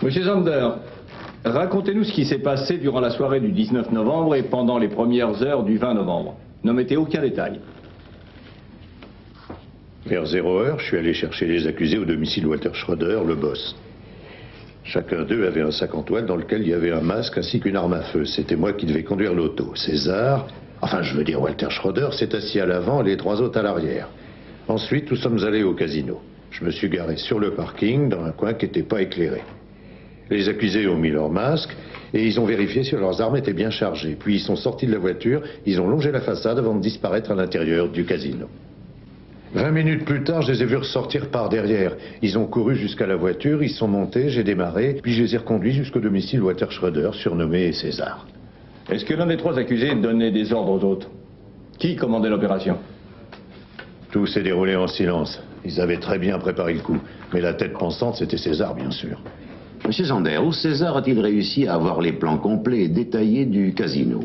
Monsieur Zander, racontez-nous ce qui s'est passé durant la soirée du 19 novembre et pendant les premières heures du 20 novembre. N'omettez aucun détail. Vers 0 heure, je suis allé chercher les accusés au domicile Walter Schroeder, le boss. Chacun d'eux avait un sac en toile dans lequel il y avait un masque ainsi qu'une arme à feu. C'était moi qui devais conduire l'auto. César, enfin je veux dire Walter Schroeder, s'est assis à l'avant et les 3 autres à l'arrière. Ensuite, nous sommes allés au casino. Je me suis garé sur le parking, dans un coin qui n'était pas éclairé. Les accusés ont mis leur masque et ils ont vérifié si leurs armes étaient bien chargées. Puis ils sont sortis de la voiture, ils ont longé la façade avant de disparaître à l'intérieur du casino. 20 minutes plus tard, je les ai vus ressortir par derrière. Ils ont couru jusqu'à la voiture, ils sont montés, j'ai démarré, puis je les ai reconduits jusqu'au domicile Walter Schroeder, surnommé César. Est-ce que l'un des 3 accusés donnait des ordres aux autres? Qui commandait l'opération? Tout s'est déroulé en silence. Ils avaient très bien préparé le coup. Mais la tête pensante, c'était César, bien sûr. Monsieur Zander, où César a-t-il réussi à avoir les plans complets et détaillés du casino?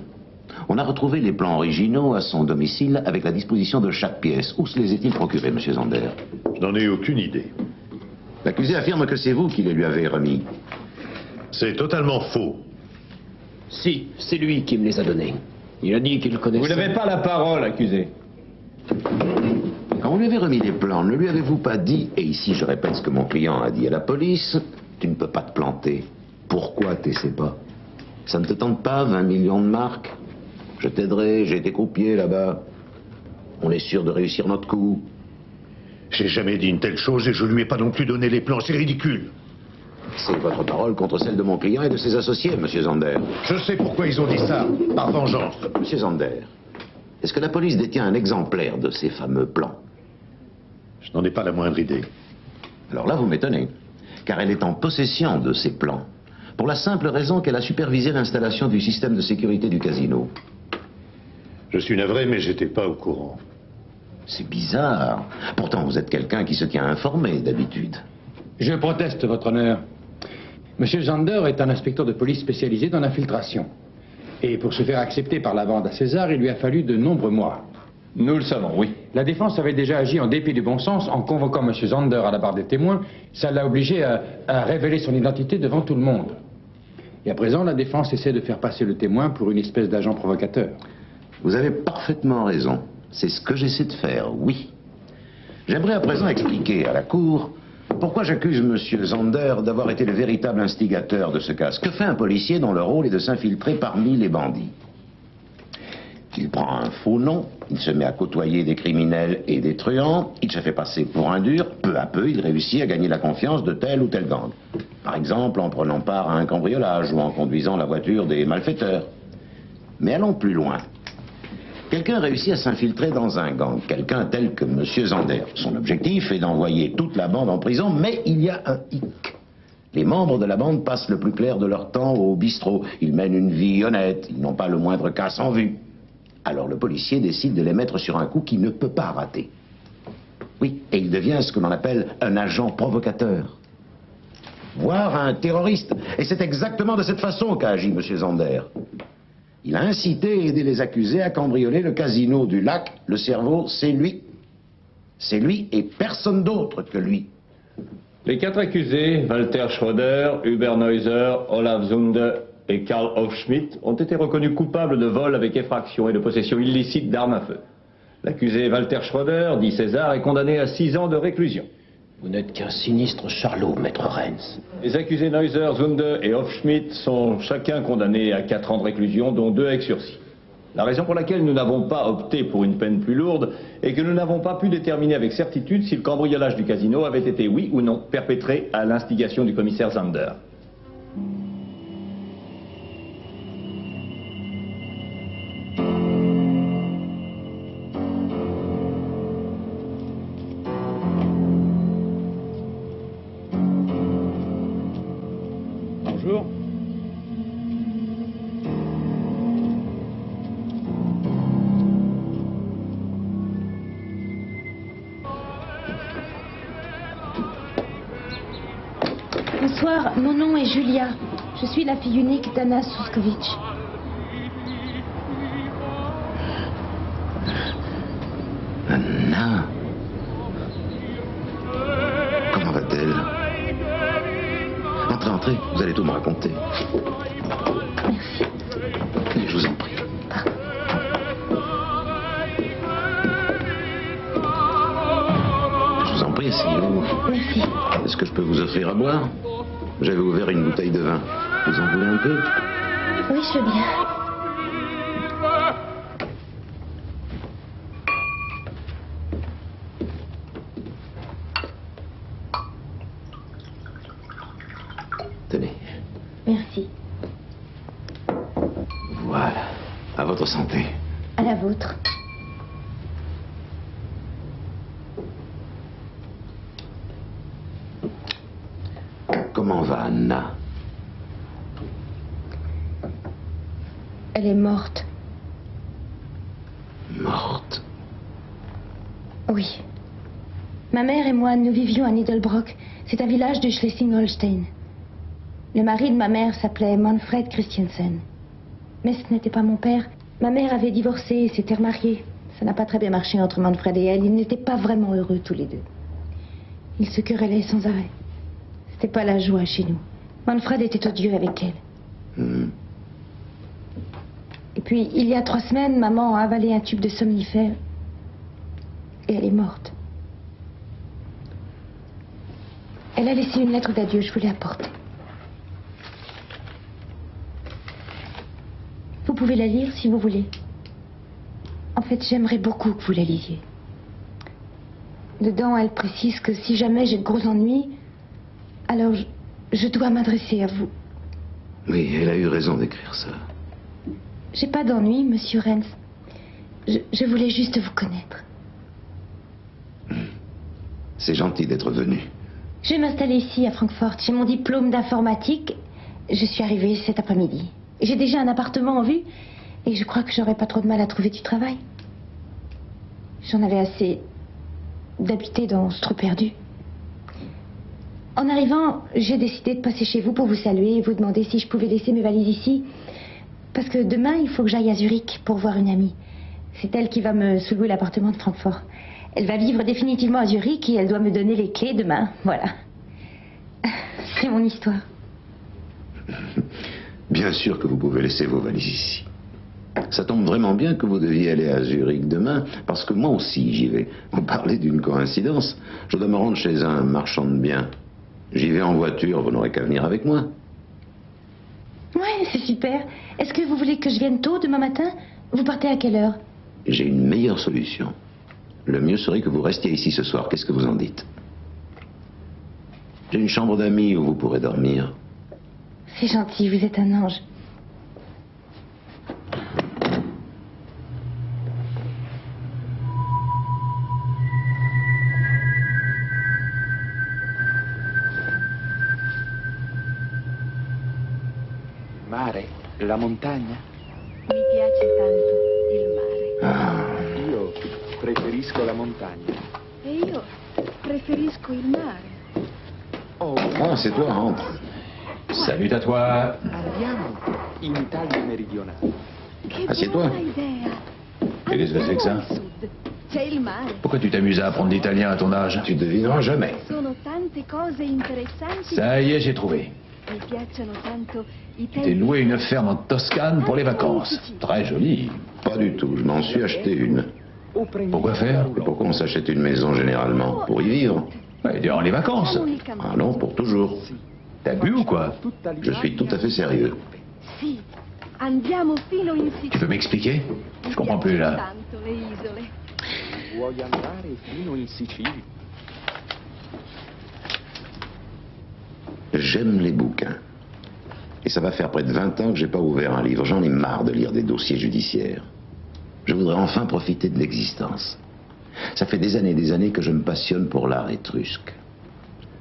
On a retrouvé les plans originaux à son domicile avec la disposition de chaque pièce. Où se les est-il procurés, monsieur Zander? Je n'en ai aucune idée. L'accusé affirme que c'est vous qui les lui avez remis. C'est totalement faux. Si, c'est lui qui me les a donnés. Il a dit qu'il connaissait... Vous n'avez pas la parole, accusé. Quand vous lui avez remis les plans, ne lui avez-vous pas dit, et ici je répète ce que mon client a dit à la police, tu ne peux pas te planter. Pourquoi t'essaies pas? Ça ne te tente pas, 20 millions de marques? Je t'aiderai, j'ai été croupier là-bas. On est sûr de réussir notre coup. J'ai jamais dit une telle chose et je lui ai pas non plus donné les plans, c'est ridicule. C'est votre parole contre celle de mon client et de ses associés, monsieur Zander. Je sais pourquoi ils ont dit ça, par vengeance. Monsieur Zander, est-ce que la police détient un exemplaire de ces fameux plans? Je n'en ai pas la moindre idée. Alors là, vous m'étonnez, car elle est en possession de ces plans, pour la simple raison qu'elle a supervisé l'installation du système de sécurité du casino. Je suis navré, mais j'étais pas au courant. C'est bizarre. Pourtant, vous êtes quelqu'un qui se tient informé, d'habitude. Je proteste, votre honneur. Monsieur Zander est un inspecteur de police spécialisé dans l'infiltration. Et pour se faire accepter par la bande à César, il lui a fallu de nombreux mois. Nous le savons, oui. La défense avait déjà agi en dépit du bon sens en convoquant monsieur Zander à la barre des témoins. Ça l'a obligé à révéler son identité devant tout le monde. Et à présent, la défense essaie de faire passer le témoin pour une espèce d'agent provocateur. Vous avez parfaitement raison. C'est ce que j'essaie de faire, oui. J'aimerais à présent expliquer à la Cour pourquoi j'accuse monsieur Zander d'avoir été le véritable instigateur de ce cas. Que fait un policier dont le rôle est de s'infiltrer parmi les bandits? Il prend un faux nom, il se met à côtoyer des criminels et des truands, il se fait passer pour un dur, peu à peu il réussit à gagner la confiance de tel ou tel gang. Par exemple en prenant part à un cambriolage ou en conduisant la voiture des malfaiteurs. Mais allons plus loin. Quelqu'un réussit à s'infiltrer dans un gang, quelqu'un tel que monsieur Zander. Son objectif est d'envoyer toute la bande en prison, mais il y a un hic. Les membres de la bande passent le plus clair de leur temps au bistrot. Ils mènent une vie honnête, ils n'ont pas le moindre casse en vue. Alors le policier décide de les mettre sur un coup qui ne peut pas rater. Oui, et il devient ce que l'on appelle un agent provocateur. Voire un terroriste. Et c'est exactement de cette façon qu'a agi monsieur Zander. Il a incité et aidé les accusés à cambrioler le casino du lac. Le cerveau, c'est lui. C'est lui et personne d'autre que lui. Les 4 accusés, Walter Schroeder, Hubert Neuser, Olaf Zunde et Karl Hofschmidt, ont été reconnus coupables de vol avec effraction et de possession illicite d'armes à feu. L'accusé Walter Schroeder, dit César, est condamné à 6 ans de réclusion. Vous n'êtes qu'un sinistre charlot, maître Renz. Les accusés Neuser, Zunde et Hofschmidt sont chacun condamnés à 4 ans de réclusion, dont 2 avec sursis. La raison pour laquelle nous n'avons pas opté pour une peine plus lourde est que nous n'avons pas pu déterminer avec certitude si le cambriolage du casino avait été, oui ou non, perpétré à l'instigation du commissaire Zander. Bonjour. Bonsoir, mon nom est Julia. Je suis la fille unique d'Anna Suskovic. Anna. Comment va-t-elle? Entrez, Entrez, vous allez tout me raconter. Merci. Et je vous en prie. Je vous en prie, asseyez-vous. Merci. Est-ce que je peux vous offrir à boire? J'avais ouvert une bouteille de vin. Vous en voulez un peu? Oui, je veux bien. Tenez. Merci. Voilà. À votre santé. À la vôtre. Comment va Anna? Elle est morte. Morte. Oui. Ma mère et moi, nous vivions à Nidelbrock. C'est un village de Schleswig-Holstein. Le mari de ma mère s'appelait Manfred Christiansen. Mais ce n'était pas mon père. Ma mère avait divorcé et s'était remariée. Ça n'a pas très bien marché entre Manfred et elle. Ils n'étaient pas vraiment heureux tous les deux. Ils se querellaient sans arrêt. C'était pas la joie chez nous. Manfred était odieux avec elle. Et puis, il y a 3 semaines, maman a avalé un tube de somnifère. Et elle est morte. Elle a laissé une lettre d'adieu, je vous l'ai apportée. Vous pouvez la lire si vous voulez. En fait, j'aimerais beaucoup que vous la lisiez. Dedans, elle précise que si jamais j'ai de gros ennuis, alors je dois m'adresser à vous. Oui, elle a eu raison d'écrire ça. J'ai pas d'ennui, monsieur Renz. Je voulais juste vous connaître. C'est gentil d'être venu. Je vais m'installer ici, à Francfort. J'ai mon diplôme d'informatique. Je suis arrivée cet après-midi. J'ai déjà un appartement en vue. Et je crois que j'aurai pas trop de mal à trouver du travail. J'en avais assez d'habiter dans ce trou perdu. En arrivant, j'ai décidé de passer chez vous pour vous saluer et vous demander si je pouvais laisser mes valises ici. Parce que demain, il faut que j'aille à Zurich pour voir une amie. C'est elle qui va me sous-louer l'appartement de Francfort. Elle va vivre définitivement à Zurich et elle doit me donner les clés demain. Voilà. C'est mon histoire. Bien sûr que vous pouvez laisser vos valises ici. Ça tombe vraiment bien que vous deviez aller à Zurich demain, parce que moi aussi j'y vais. Vous parlez d'une coïncidence. Je dois me rendre chez un marchand de biens. J'y vais en voiture, vous n'aurez qu'à venir avec moi. Ouais, c'est super. Est-ce que vous voulez que je vienne tôt demain matin? Vous partez à quelle heure? J'ai une meilleure solution. Le mieux serait que vous restiez ici ce soir. Qu'est-ce que vous en dites? J'ai une chambre d'amis où vous pourrez dormir. C'est gentil, vous êtes un ange. Mare, la montagna? Mi piace tanto il mare. Ah, Io preferisco la montagna. E io preferisco il mare. Oh, c'est toi, rentre. Salut à toi. andiamo in Italia meridionale. Che Assieds-toi. buona idea. Et qu'est-ce que c'est que ça? Andiamo al sud. C'è il mare. Pourquoi tu t'amuses à apprendre l'italien à ton âge? Tu devineras jamais. Sono tante cose interessanti. Ça y est, j'ai trouvé. Mi piacciono tanto i T'es tempi. loué une ferme en Toscane pour les vacances. Très joli. Pas du tout, je m'en suis acheté une. O prendiamo Pourquoi faire? Et pourquoi on s'achète une maison généralement? Pour y vivre. Ouais, durant les vacances. Ah non, pour toujours. T'as bu ou quoi? tutta Je suis tout à fait sérieux. Sì, andiamo fino in Sicilia. Tu peux m'expliquer? Je comprends plus là. Tanto le isole. Vuoi andare fino in Sicilia? J'aime les bouquins. Et ça va faire près de 20 ans que j'ai pas ouvert un livre. J'en ai marre de lire des dossiers judiciaires. Je voudrais enfin profiter de l'existence. Ça fait des années que je me passionne pour l'art étrusque.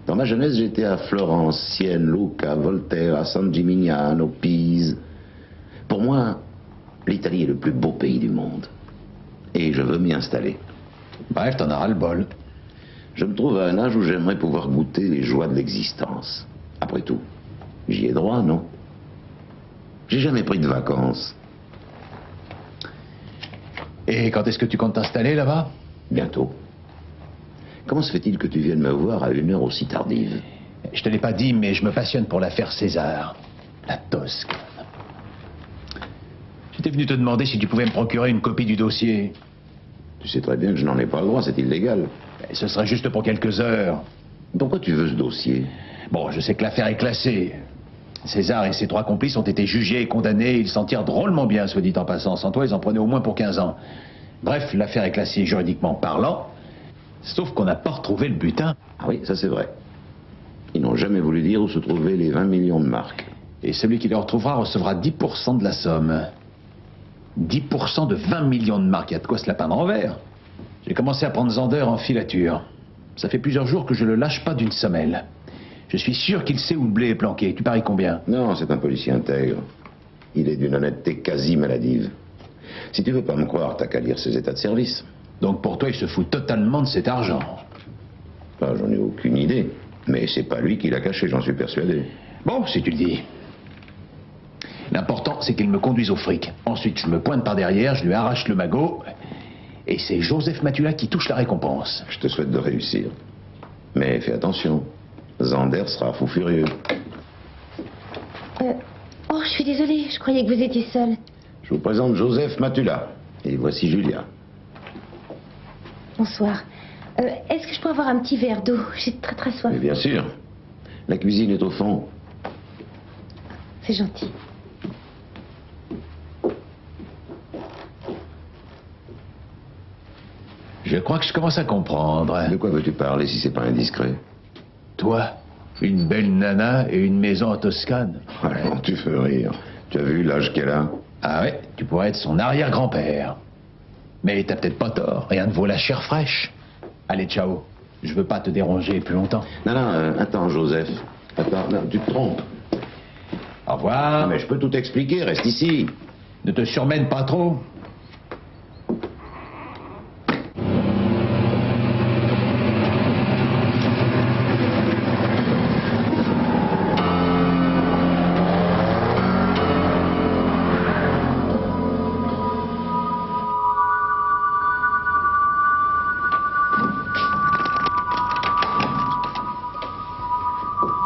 Dans ma jeunesse, j'étais à Florence, Sienne, Lucca, Volterra, San Gimignano, Pise. Pour moi, l'Italie est le plus beau pays du monde. Et je veux m'y installer. Bref, t'en auras le bol. Je me trouve à un âge où j'aimerais pouvoir goûter les joies de l'existence. Après tout, j'y ai droit, non? J'ai jamais pris de vacances. Et quand est-ce que tu comptes t'installer là-bas? Bientôt. Comment se fait-il que tu viennes me voir à une heure aussi tardive? Je te l'ai pas dit, mais je me passionne pour l'affaire César. La Toscane. J'étais venu te demander si tu pouvais me procurer une copie du dossier. Tu sais très bien que je n'en ai pas le droit, c'est illégal. Ce serait juste pour quelques heures. Pourquoi tu veux ce dossier? Bon, je sais que l'affaire est classée. César et ses 3 complices ont été jugés et condamnés. Ils s'en tirent drôlement bien, soit dit en passant. Sans toi, ils en prenaient au moins pour 15 ans. Bref, l'affaire est classée juridiquement parlant. Sauf qu'on n'a pas retrouvé le butin. Ah oui, ça c'est vrai. Ils n'ont jamais voulu dire où se trouvaient les 20 millions de marques. Et celui qui le retrouvera recevra 10% de la somme. 10% de 20 millions de marques. Il y a de quoi se la peindre en vert. J'ai commencé à prendre Zander en filature. Ça fait plusieurs jours que je le lâche pas d'une semelle. Je suis sûr qu'il sait où le blé est planqué. Tu paries combien? Non, c'est un policier intègre. Il est d'une honnêteté quasi maladive. Si tu veux pas me croire, t'as qu'à lire ses états de service. Donc pour toi, il se fout totalement de cet argent. Bah, j'en ai aucune idée. Mais c'est pas lui qui l'a caché, j'en suis persuadé. Bon, si tu le dis. L'important, c'est qu'il me conduise au fric. Ensuite, je me pointe par derrière, je lui arrache le magot. Et c'est Joseph Matula qui touche la récompense. Je te souhaite de réussir. Mais fais attention. Zander sera fou furieux. Oh, je suis désolée, je croyais que vous étiez seul. Je vous présente Joseph Matula. Et voici Julia. Bonsoir. Est-ce que je peux avoir un petit verre d'eau? J'ai très très soif. Mais bien sûr. La cuisine est au fond. C'est gentil. Je crois que je commence à comprendre. De quoi veux-tu parler si c'est pas indiscret? Toi, une belle nana et une maison en Toscane. Alors, tu fais rire. Tu as vu l'âge qu'elle a? Ah ouais, tu pourrais être son arrière-grand-père. Mais t'as peut-être pas tort, rien ne vaut la chair fraîche. Allez, ciao. Je veux pas te déranger plus longtemps. Non, non, attends, Joseph. Attends, non, tu te trompes. Au revoir. Ah, mais je peux tout expliquer, reste ici. Ne te surmène pas trop.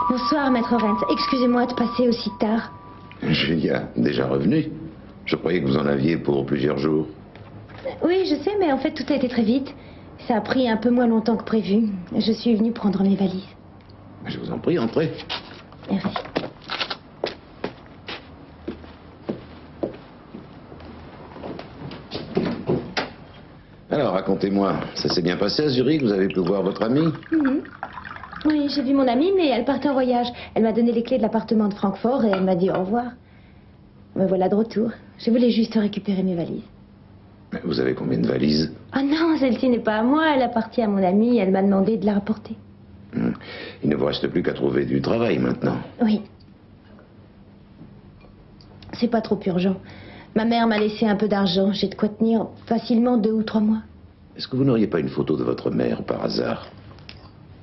Bonsoir, maître Renz. Excusez-moi de passer aussi tard. Julia, déjà revenu? Je croyais que vous en aviez pour plusieurs jours. Oui, je sais, mais en fait, tout a été très vite. Ça a pris un peu moins longtemps que prévu. Je suis venue prendre mes valises. Je vous en prie, entrez. Merci. Alors, racontez-moi, ça s'est bien passé à Zurich? Vous avez pu voir votre amie? Oui, j'ai vu mon amie, mais elle partait en voyage. Elle m'a donné les clés de l'appartement de Francfort et elle m'a dit au revoir. Me voilà de retour. Je voulais juste récupérer mes valises. Mais vous avez combien de valises? Ah non, celle-ci n'est pas à moi. Elle appartient à mon amie. Elle m'a demandé de la rapporter. Il ne vous reste plus qu'à trouver du travail maintenant. Oui. C'est pas trop urgent. Ma mère m'a laissé un peu d'argent. J'ai de quoi tenir facilement 2 ou 3 mois. Est-ce que vous n'auriez pas une photo de votre mère par hasard?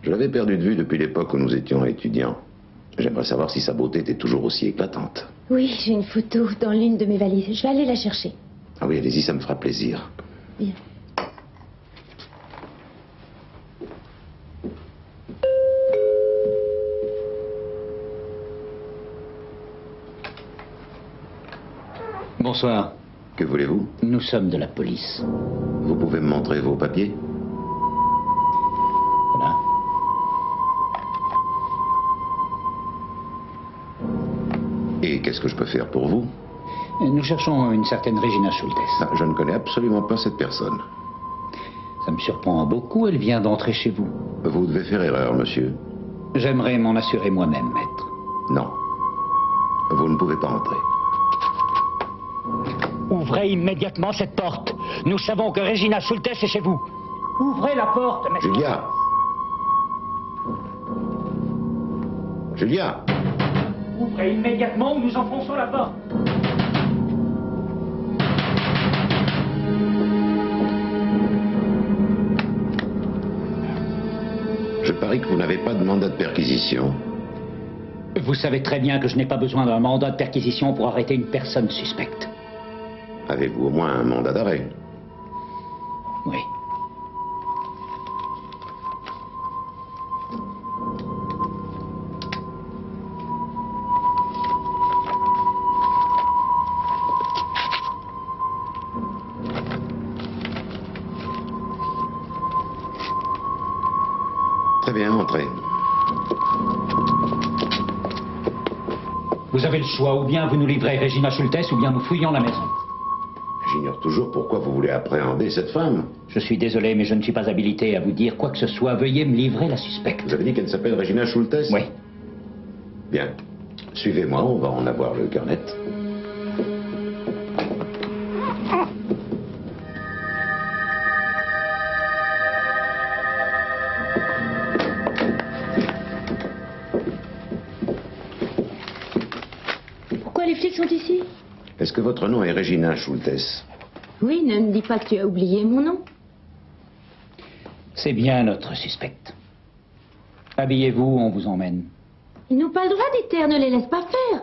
Je l'avais perdue de vue depuis l'époque où nous étions étudiants. J'aimerais savoir si sa beauté était toujours aussi éclatante. Oui, j'ai une photo dans l'une de mes valises. Je vais aller la chercher. Ah oui, allez-y, ça me fera plaisir. Bien. Bonsoir. Que voulez-vous? Nous sommes de la police. Vous pouvez me montrer vos papiers? Voilà. Et qu'est-ce que je peux faire pour vous? Nous cherchons une certaine Regina Schultes. Ah, je ne connais absolument pas cette personne. Ça me surprend beaucoup, elle vient d'entrer chez vous. Vous devez faire erreur, monsieur. J'aimerais m'en assurer moi-même, maître. Non. Vous ne pouvez pas entrer. Ouvrez immédiatement cette porte. Nous savons que Regina Schultes est chez vous. Ouvrez la porte, maître. Julia! Julia! Ouvrez immédiatement ou nous enfonçons la porte. Je parie que vous n'avez pas de mandat de perquisition. Vous savez très bien que je n'ai pas besoin d'un mandat de perquisition pour arrêter une personne suspecte. Avez-vous au moins un mandat d'arrêt? Oui. Très bien, entrez. Vous avez le choix, ou bien vous nous livrez Regina Schultes, ou bien nous fouillons la maison. J'ignore toujours pourquoi vous voulez appréhender cette femme. Je suis désolé, mais je ne suis pas habilité à vous dire quoi que ce soit. Veuillez me livrer la suspecte. Vous avez dit qu'elle s'appelle Regina Schultes? Oui. Bien. Suivez-moi, on va en avoir le cœur net. Pourquoi les flics sont ici? Est-ce que votre nom est Regina Schultes? Oui, ne me dis pas que tu as oublié mon nom. C'est bien notre suspecte. Habillez-vous, on vous emmène. Ils n'ont pas le droit d'y taire, ne les laisse pas faire.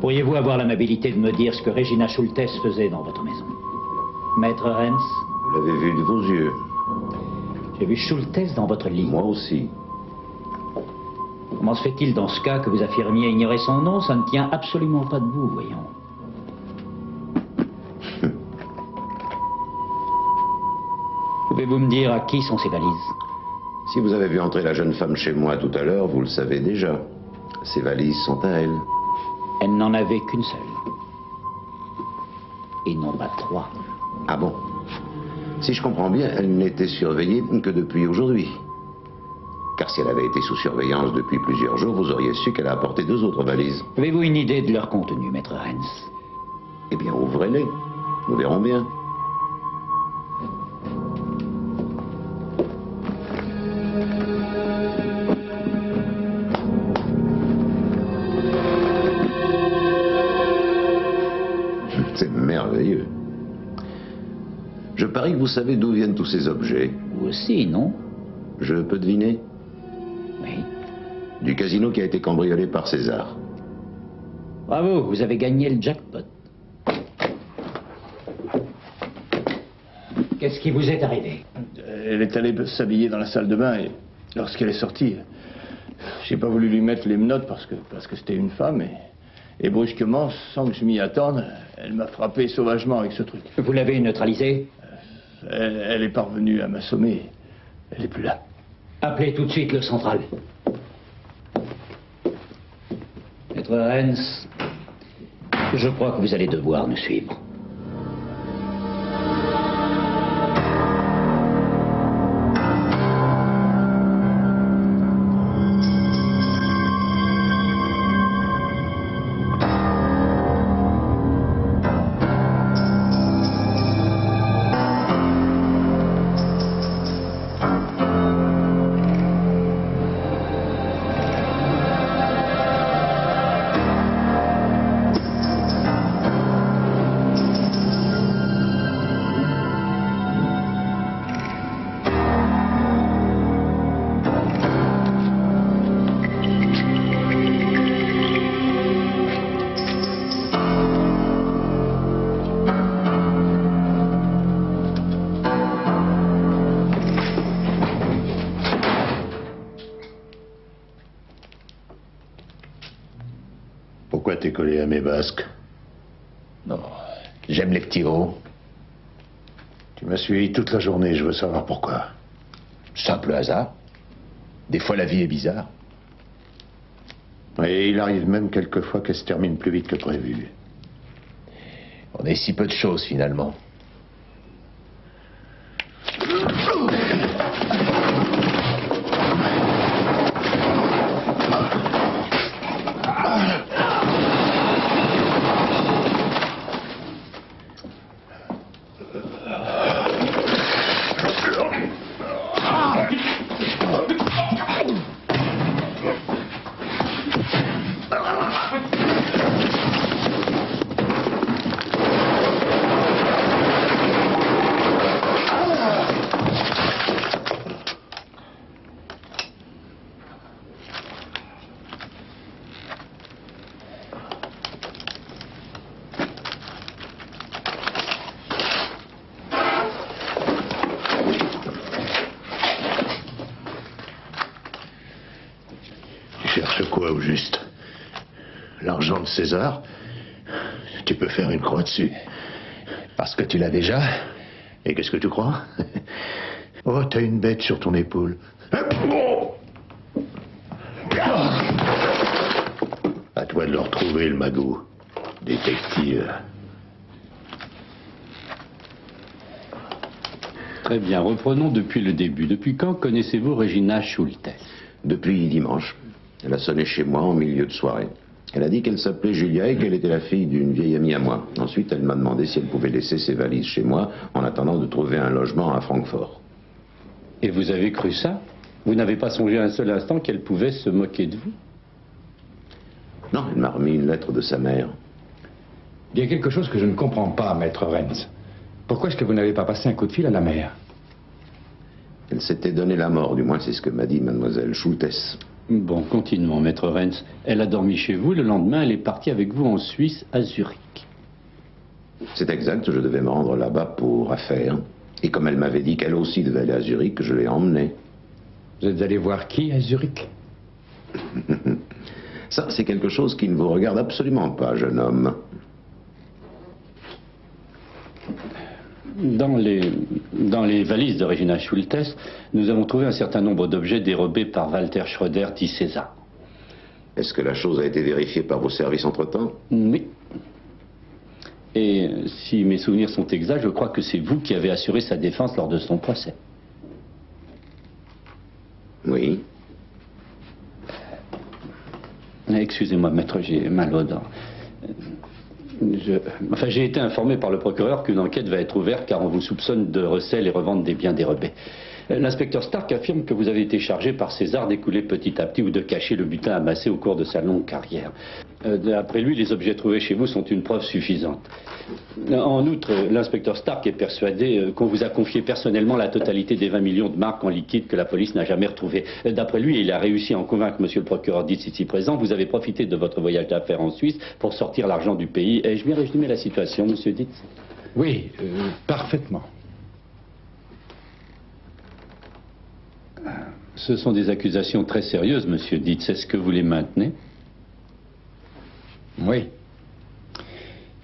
Pourriez-vous avoir l'amabilité de me dire ce que Regina Schultes faisait dans votre maison? Maître Renz? Vous l'avez vu de vos yeux. J'ai vu Schultes dans votre lit. Moi aussi. Comment se fait-il dans ce cas que vous affirmiez ignorer son nom? Ça ne tient absolument pas debout, voyons. Pouvez-vous me dire à qui sont ces valises? Si vous avez vu entrer la jeune femme chez moi tout à l'heure, vous le savez déjà. Ces valises sont à elle. Elle n'en avait qu'une seule. Et non pas 3. Ah bon? Si je comprends bien, elle n'était surveillée que depuis aujourd'hui. Car si elle avait été sous surveillance depuis plusieurs jours, vous auriez su qu'elle a apporté 2 autres valises. Avez-vous une idée de leur contenu, Maître Renz? Eh bien, ouvrez-les. Nous verrons bien. C'est merveilleux. Je parie que vous savez d'où viennent tous ces objets. Vous aussi, non? Je peux deviner? Oui. Du casino qui a été cambriolé par César. Bravo, vous avez gagné le jackpot. Qu'est-ce qui vous est arrivé? Elle est allée s'habiller dans la salle de bain et lorsqu'elle est sortie, j'ai pas voulu lui mettre les menottes parce que c'était une femme et brusquement, sans que je m'y attende, elle m'a frappé sauvagement avec ce truc. Vous l'avez neutralisée? Elle est parvenue à m'assommer. Elle n'est plus là. Appelez tout de suite le central. Maître Renz, je crois que vous allez devoir nous suivre. Pourquoi t'es collé à mes basques? Non, j'aime les petits veaux. Tu m'as suivi toute la journée, je veux savoir pourquoi. Simple hasard. Des fois, la vie est bizarre. Et il arrive même quelquefois qu'elle se termine plus vite que prévu. On est si peu de choses, finalement. cherches quoi au juste? L'argent de César? Tu peux faire une croix dessus. Parce que tu l'as déjà. Et qu'est-ce que tu crois? Oh, t'as une bête sur ton épaule. À toi de le retrouver, le magot. Détective. Très bien, reprenons depuis le début. Depuis quand connaissez-vous Regina Schultes? Depuis dimanche. Elle a sonné chez moi en milieu de soirée. Elle a dit qu'elle s'appelait Julia et qu'elle était la fille d'une vieille amie à moi. Ensuite, elle m'a demandé si elle pouvait laisser ses valises chez moi en attendant de trouver un logement à Francfort. Et vous avez cru ça? Vous n'avez pas songé un seul instant qu'elle pouvait se moquer de vous? Non, elle m'a remis une lettre de sa mère. Il y a quelque chose que je ne comprends pas, maître Renz. Pourquoi est-ce que vous n'avez pas passé un coup de fil à la mère? Elle s'était donné la mort, du moins c'est ce que m'a dit mademoiselle Schultes. Bon, continuons, maître Renz. Elle a dormi chez vous, le lendemain, elle est partie avec vous en Suisse, à Zurich. C'est exact, je devais me rendre là-bas pour affaires. Et comme elle m'avait dit qu'elle aussi devait aller à Zurich, je l'ai emmenée. Vous êtes allé voir qui à Zurich? Ça, c'est quelque chose qui ne vous regarde absolument pas, jeune homme. Dans les valises de Regina Schultes, nous avons trouvé un certain nombre d'objets dérobés par Walter Schroeder, dit César. Est-ce que la chose a été vérifiée par vos services entre-temps? Oui. Et si mes souvenirs sont exacts, je crois que c'est vous qui avez assuré sa défense lors de son procès. Oui. Excusez-moi, maître, j'ai mal aux dents. J'ai été informé par le procureur qu'une enquête va être ouverte car on vous soupçonne de recel et revente des biens dérobés. L'inspecteur Stark affirme que vous avez été chargé par César d'écouler petit à petit ou de cacher le butin amassé au cours de sa longue carrière. D'après lui, les objets trouvés chez vous sont une preuve suffisante. En outre, l'inspecteur Stark est persuadé qu'on vous a confié personnellement la totalité des 20 millions de marques en liquide que la police n'a jamais retrouvées. D'après lui, il a réussi à en convaincre monsieur le procureur Dietz ici présent. Vous avez profité de votre voyage d'affaires en Suisse pour sortir l'argent du pays. Ai-je bien résumé la situation, monsieur Dietz? Oui, parfaitement. Ce sont des accusations très sérieuses, monsieur Dietz. Est-ce que vous les maintenez? Oui.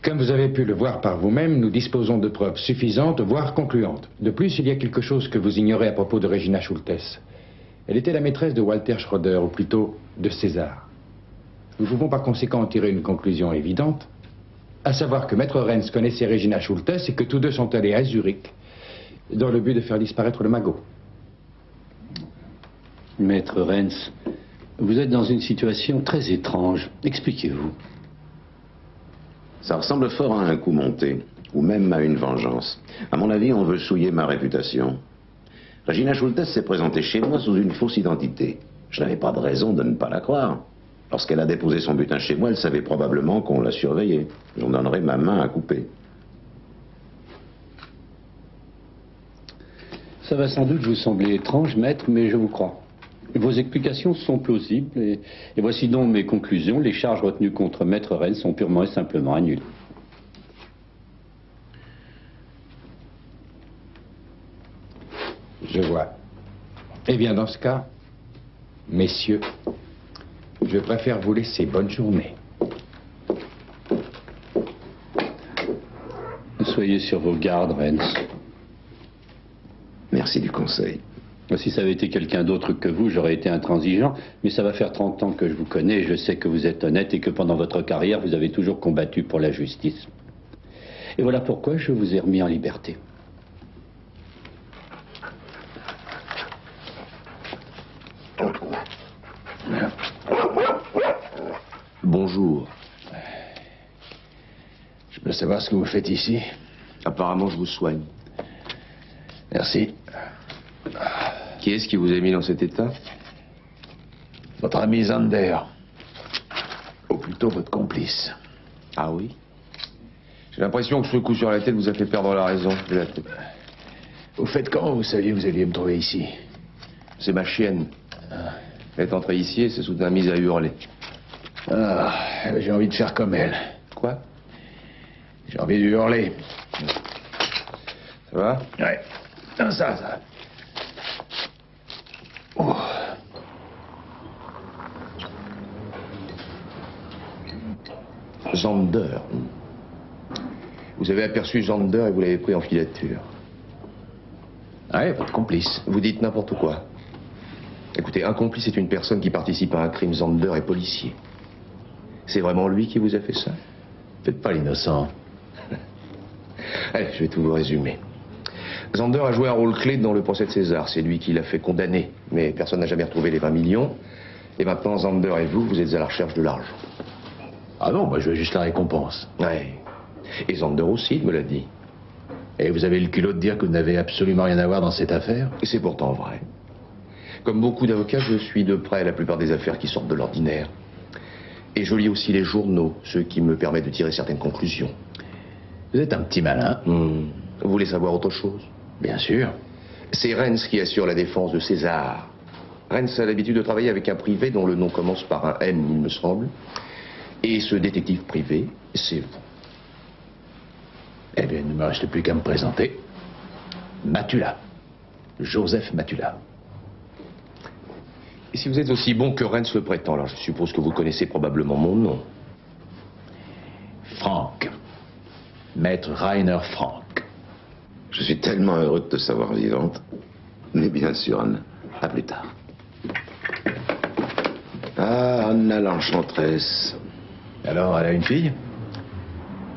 Comme vous avez pu le voir par vous-même, nous disposons de preuves suffisantes, voire concluantes. De plus, il y a quelque chose que vous ignorez à propos de Regina Schultes. Elle était la maîtresse de Walter Schroeder, ou plutôt de César. Nous pouvons par conséquent en tirer une conclusion évidente, à savoir que maître Renz connaissait Regina Schultes et que tous deux sont allés à Zurich dans le but de faire disparaître le magot. Maître Renz, vous êtes dans une situation très étrange. Expliquez-vous. Ça ressemble fort à un coup monté, ou même à une vengeance. À mon avis, on veut souiller ma réputation. Regina Schultes s'est présentée chez moi sous une fausse identité. Je n'avais pas de raison de ne pas la croire. Lorsqu'elle a déposé son butin chez moi, elle savait probablement qu'on la surveillait. J'en donnerais ma main à couper. Ça va sans doute vous sembler étrange, maître, mais je vous crois. Vos explications sont plausibles et voici donc mes conclusions. Les charges retenues contre maître Renz sont purement et simplement annulées. Je vois. Eh bien, dans ce cas, messieurs, je préfère vous laisser bonne journée. Soyez sur vos gardes, Renz. Merci du conseil. Si ça avait été quelqu'un d'autre que vous, j'aurais été intransigeant, mais ça va faire 30 ans que je vous connais et je sais que vous êtes honnête et que pendant votre carrière, vous avez toujours combattu pour la justice. Et voilà pourquoi je vous ai remis en liberté. Bonjour. Je peux savoir ce que vous faites ici? Apparemment, je vous soigne. Merci. Qui est-ce qui vous a mis dans cet état? Votre ami Zander. Ou plutôt votre complice. Ah oui? J'ai l'impression que ce coup sur la tête vous a fait perdre la raison. Vous faites quand vous saviez que vous alliez me trouver ici? C'est ma chienne. Elle est entrée ici et s'est soudain mise à hurler. Ah, j'ai envie de faire comme elle. Quoi? J'ai envie de hurler. Ça va? Ouais. Non, ça. Oh. Zander. Vous avez aperçu Zander et vous l'avez pris en filature. Ouais, votre complice. Vous dites n'importe quoi. Écoutez, un complice est une personne qui participe à un crime. Zander est policier. C'est vraiment lui qui vous a fait ça? Faites pas l'innocent. Allez, je vais tout vous résumer. Zander a joué un rôle clé dans le procès de César. C'est lui qui l'a fait condamner. Mais personne n'a jamais retrouvé les 20 millions. Et maintenant, Zander et vous, vous êtes à la recherche de l'argent. Ah non, moi je veux juste la récompense. Ouais. Et Zander aussi, il me l'a dit. Et vous avez le culot de dire que vous n'avez absolument rien à voir dans cette affaire? Et c'est pourtant vrai. Comme beaucoup d'avocats, je suis de près la plupart des affaires qui sortent de l'ordinaire. Et je lis aussi les journaux, ceux qui me permettent de tirer certaines conclusions. Vous êtes un petit malin. Vous voulez savoir autre chose? Bien sûr. C'est Rennes qui assure la défense de César. Rennes a l'habitude de travailler avec un privé dont le nom commence par un M, il me semble. Et ce détective privé, c'est vous. Eh bien, il ne me reste plus qu'à me présenter. Matula. Joseph Matula. Et si vous êtes aussi bon que Rennes le prétend, alors je suppose que vous connaissez probablement mon nom. Franck. Maître Rainer Franck. Je suis tellement heureux de te savoir vivante. Mais bien sûr, Anne. À plus tard. Ah, Anna l'enchanteresse. Alors, elle a une fille?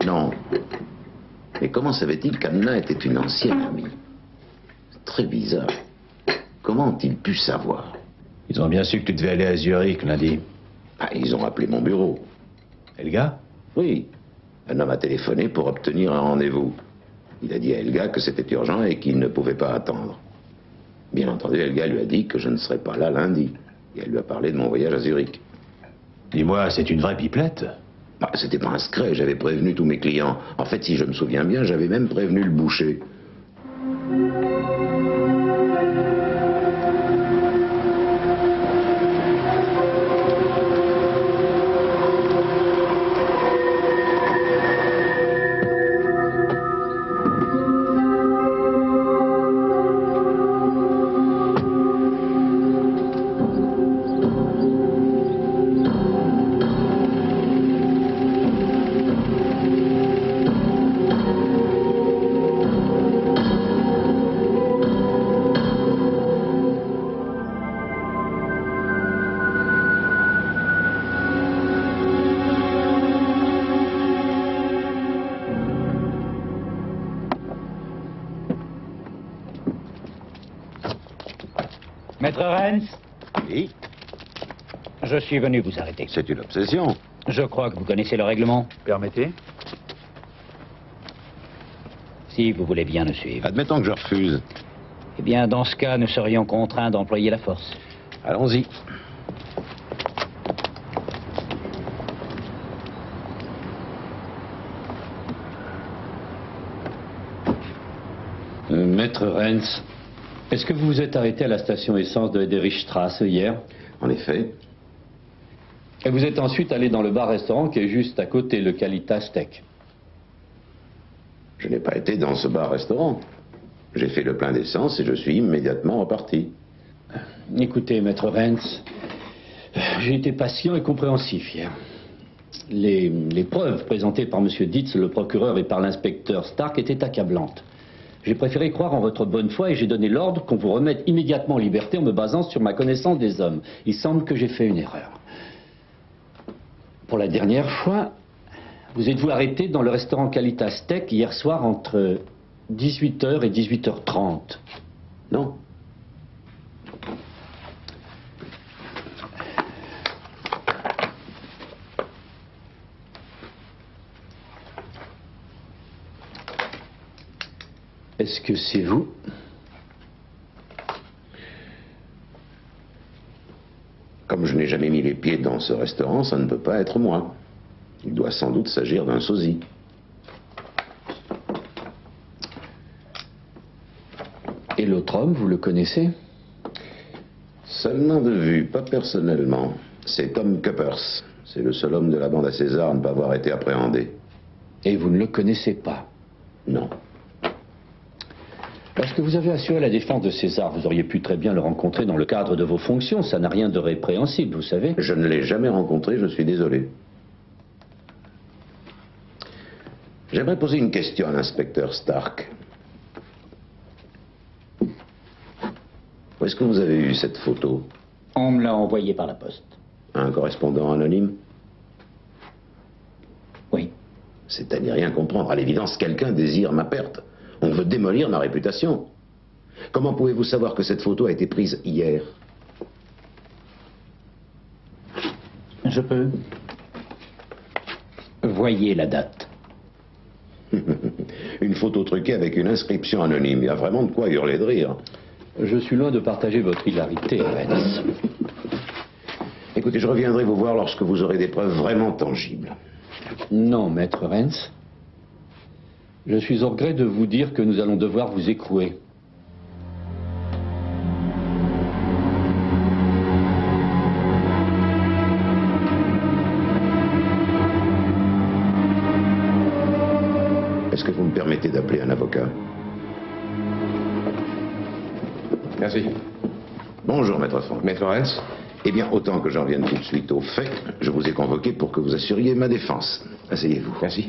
Non. Mais comment savait-il qu'Anna était une ancienne amie? C'est très bizarre. Comment ont-ils pu savoir? Ils ont bien su que tu devais aller à Zurich lundi. Ah, ils ont appelé mon bureau. Helga? Oui. Un homme a téléphoné pour obtenir un rendez-vous. Il a dit à Helga que c'était urgent et qu'il ne pouvait pas attendre. Bien entendu, Helga lui a dit que je ne serais pas là lundi. Et elle lui a parlé de mon voyage à Zurich. Dis-moi, c'est une vraie pipelette? Bah, c'était pas un secret, j'avais prévenu tous mes clients. En fait, si je me souviens bien, j'avais même prévenu le boucher. Maître Rennes? Oui. Je suis venu vous arrêter. C'est une obsession. Je crois que vous connaissez le règlement. Permettez? Si vous voulez bien nous suivre. Admettons que je refuse. Eh bien, dans ce cas, nous serions contraints d'employer la force. Allons-y. Maître Rennes, est-ce que vous vous êtes arrêté à la station essence de Hederich-Strasse hier? En effet. Et vous êtes ensuite allé dans le bar-restaurant qui est juste à côté, le Calita Steak? Je n'ai pas été dans ce bar-restaurant. J'ai fait le plein d'essence et je suis immédiatement reparti. Écoutez, Maître Rennes, j'ai été patient et compréhensif hier. Les preuves présentées par M. Dietz, le procureur, et par l'inspecteur Stark étaient accablantes. J'ai préféré croire en votre bonne foi et j'ai donné l'ordre qu'on vous remette immédiatement en liberté en me basant sur ma connaissance des hommes. Il semble que j'ai fait une erreur. Pour la dernière fois, vous êtes-vous arrêté dans le restaurant Calita Steak hier soir entre 18h et 18h30? Non. Est-ce que c'est vous? Comme je n'ai jamais mis les pieds dans ce restaurant, ça ne peut pas être moi. Il doit sans doute s'agir d'un sosie. Et l'autre homme, vous le connaissez? Seulement de vue, pas personnellement. C'est Tom Cuppers. C'est le seul homme de la bande à César à ne pas avoir été appréhendé. Et vous ne le connaissez pas? Non. Lorsque vous avez assuré la défense de César, vous auriez pu très bien le rencontrer dans le cadre de vos fonctions. Ça n'a rien de répréhensible, vous savez. Je ne l'ai jamais rencontré, je suis désolé. J'aimerais poser une question à l'inspecteur Stark. Où est-ce que vous avez eu cette photo? On me l'a envoyée par la poste. Un correspondant anonyme? Oui. C'est à n'y rien comprendre. À l'évidence, quelqu'un désire ma perte. On veut démolir ma réputation. Comment pouvez-vous savoir que cette photo a été prise hier? Je peux. Voyez la date. Une photo truquée avec une inscription anonyme. Il y a vraiment de quoi hurler de rire. Je suis loin de partager votre hilarité, Rens. Écoutez, je reviendrai vous voir lorsque vous aurez des preuves vraiment tangibles. Non, maître Rens. Je suis au regret de vous dire que nous allons devoir vous écrouer. Est-ce que vous me permettez d'appeler un avocat? Merci. Bonjour, maître Franck. Maître Rens? Eh bien, autant que j'en vienne tout de suite au fait, je vous ai convoqué pour que vous assuriez ma défense. Asseyez-vous. Merci.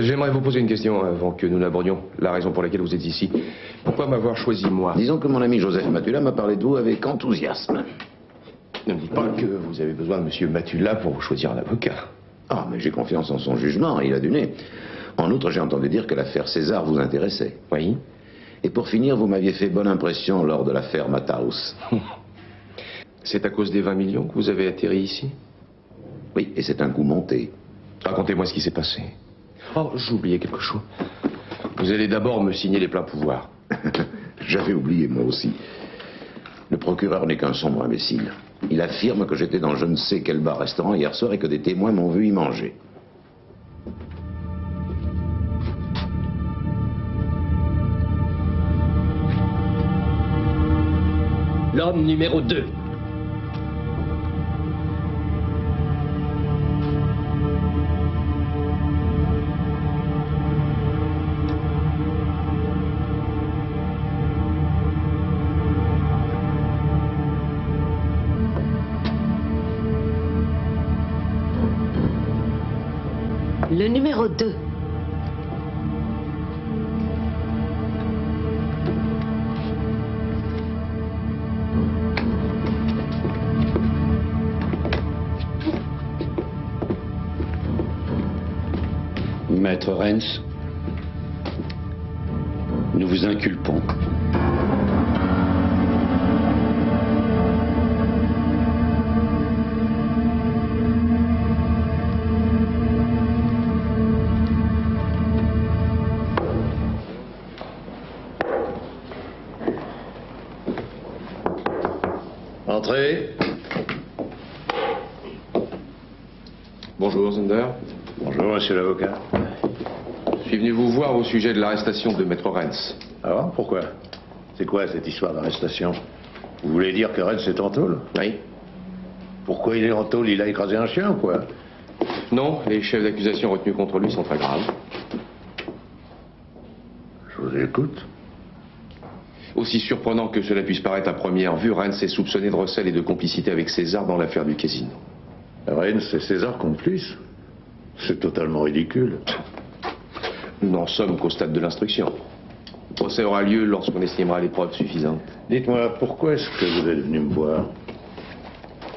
J'aimerais vous poser une question avant que nous n'abordions la raison pour laquelle vous êtes ici. Pourquoi m'avoir choisi moi? Disons que mon ami Joseph Matula m'a parlé de vous avec enthousiasme. Ne me dites pas que vous avez besoin de monsieur Matula pour vous choisir un avocat. Ah, mais j'ai confiance en son jugement, il a du nez. En outre, j'ai entendu dire que l'affaire César vous intéressait. Oui. Et pour finir, vous m'aviez fait bonne impression lors de l'affaire Mataus. C'est à cause des 20 millions que vous avez atterri ici? Oui, et c'est un coup monté. Racontez-moi ce qui s'est passé. Oh, j'ai oublié quelque chose. Vous allez d'abord me signer les pleins pouvoirs. J'avais oublié, moi aussi. Le procureur n'est qu'un sombre imbécile. Il affirme que j'étais dans je ne sais quel bar-restaurant hier soir et que des témoins m'ont vu y manger. L'homme numéro 2. Le numéro 2. Maître Rens, nous vous inculpons. Entrez. Bonjour, Zander. Bonjour, monsieur l'avocat. Je suis venu vous voir au sujet de l'arrestation de Maître Rens. Alors, pourquoi? C'est quoi cette histoire d'arrestation? Vous voulez dire que Rens est en tôle? Oui. Pourquoi il est en tôle? Il a écrasé un chien ou quoi? Non, les chefs d'accusation retenus contre lui sont très graves. Je vous écoute. Aussi surprenant que cela puisse paraître à première vue, Rens est soupçonné de recel et de complicité avec César dans l'affaire du casino. Rens et César complices? C'est totalement ridicule. Nous n'en sommes qu'au stade de l'instruction. Le procès aura lieu lorsqu'on estimera les preuves suffisantes. Dites-moi, pourquoi est-ce que vous êtes venu me voir?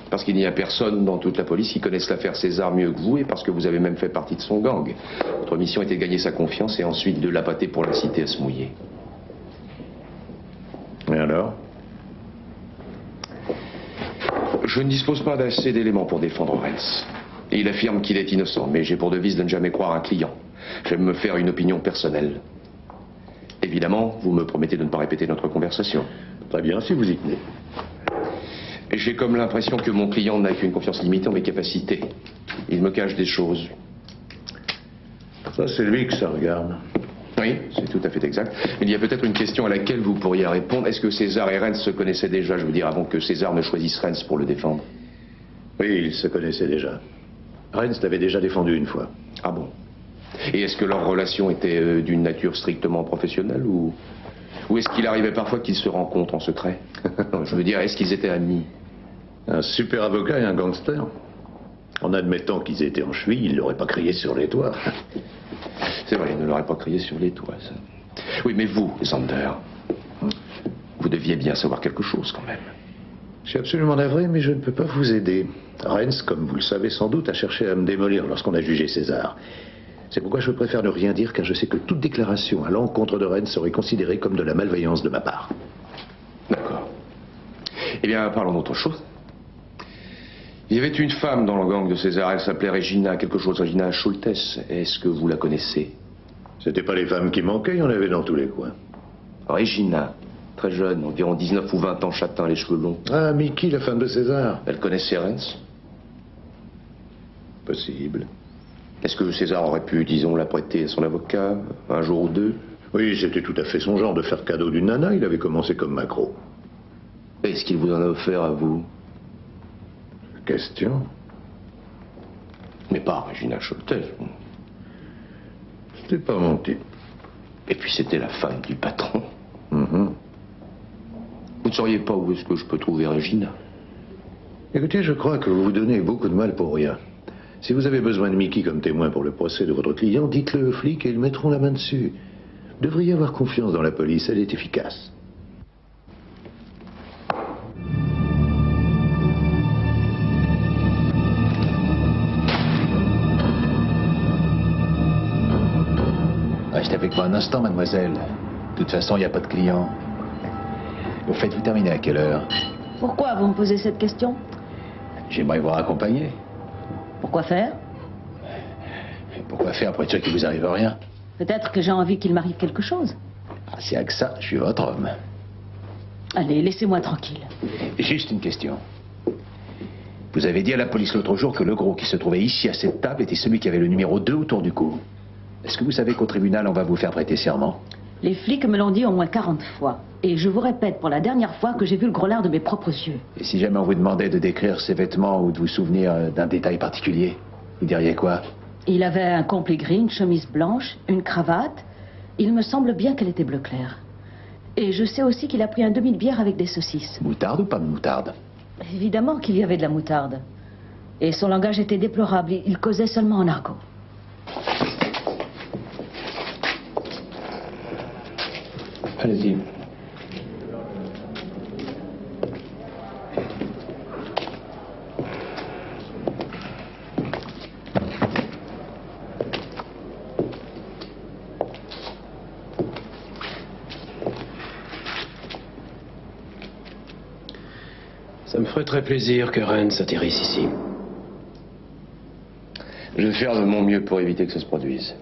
Parce qu'il n'y a personne dans toute la police qui connaisse l'affaire César mieux que vous et parce que vous avez même fait partie de son gang. Votre mission était de gagner sa confiance et ensuite de l'appâter pour l'inciter à se mouiller. Et alors? Je ne dispose pas d'assez d'éléments pour défendre Rens. Et il affirme qu'il est innocent, mais j'ai pour devise de ne jamais croire un client. J'aime me faire une opinion personnelle. Évidemment, vous me promettez de ne pas répéter notre conversation. Très bien, si vous y tenez. J'ai comme l'impression que mon client n'a qu'une confiance limitée en mes capacités. Il me cache des choses. Ça, c'est lui que ça regarde. Oui, c'est tout à fait exact. Il y a peut-être une question à laquelle vous pourriez répondre. Est-ce que César et Rens se connaissaient déjà, je veux dire, avant que César ne choisisse Rens pour le défendre? Oui, ils se connaissaient déjà. Rens l'avait déjà défendu une fois. Ah bon? Et est-ce que leur relation était d'une nature strictement professionnelle ou est-ce qu'il arrivait parfois qu'ils se rencontrent en secret? Je veux dire, est-ce qu'ils étaient amis? Un super avocat et un gangster. En admettant qu'ils étaient en cheville, ils l'auraient pas crié sur les toits. C'est vrai, ils ne l'auraient pas crié sur les toits, ça. Oui, mais vous, Zander, vous deviez bien savoir quelque chose quand même. Je suis absolument navré, mais je ne peux pas vous aider. Rennes, comme vous le savez sans doute, a cherché à me démolir lorsqu'on a jugé César. C'est pourquoi je préfère ne rien dire, car je sais que toute déclaration à l'encontre de Rennes serait considérée comme de la malveillance de ma part. D'accord. Eh bien, parlons d'autre chose. Il y avait une femme dans le gang de César, elle s'appelait Regina, quelque chose, Regina Schultes. Est-ce que vous la connaissez? C'était pas les femmes qui manquaient, il y en avait dans tous les coins. Regina, très jeune, environ 19 ou 20 ans, châtain, les cheveux longs. Ah, Mickey, la femme de César. Elle connaissait Rennes? Possible. Est-ce que César aurait pu, disons, la prêter à son avocat, un jour ou deux? Oui, c'était tout à fait son genre de faire cadeau d'une nana, il avait commencé comme macro. Est-ce qu'il vous en a offert à vous? Question. Mais pas Regina Schultes. C'était pas mon type. Et puis c'était la femme du patron. Mm-hmm. Vous ne sauriez pas où est-ce que je peux trouver Regina? Écoutez, je crois que vous vous donnez beaucoup de mal pour rien. Si vous avez besoin de Mickey comme témoin pour le procès de votre client, dites-le aux flics et ils mettront la main dessus. Vous devriez avoir confiance dans la police, elle est efficace. Restez avec moi un instant, mademoiselle. De toute façon, il n'y a pas de client. Au fait, vous terminez à quelle heure? Pourquoi vous me posez cette question? J'aimerais vous raccompagner. Pourquoi faire? Pourquoi faire pour être sûr qu'il vous arrive rien? Peut-être que j'ai envie qu'il m'arrive quelque chose. Ah, s'il y a que ça, je suis votre homme. Allez, laissez-moi tranquille. Juste une question. Vous avez dit à la police l'autre jour que le gros qui se trouvait ici à cette table était celui qui avait le numéro 2 autour du cou. Est-ce que vous savez qu'au tribunal, on va vous faire prêter serment? Les flics me l'ont dit au moins 40 fois. Et je vous répète pour la dernière fois que j'ai vu le gros lard de mes propres yeux. Et si jamais on vous demandait de décrire ses vêtements ou de vous souvenir d'un détail particulier, vous diriez quoi? Il avait un complet gris, une chemise blanche, une cravate. Il me semble bien qu'elle était bleu clair. Et je sais aussi qu'il a pris un demi de bière avec des saucisses. Moutarde ou pas de moutarde? Évidemment qu'il y avait de la moutarde. Et son langage était déplorable. Il causait seulement en argot. Allez-y. Ça me ferait très plaisir que Rennes s'atterrisse ici. Je vais faire de mon mieux pour éviter que ça se produise.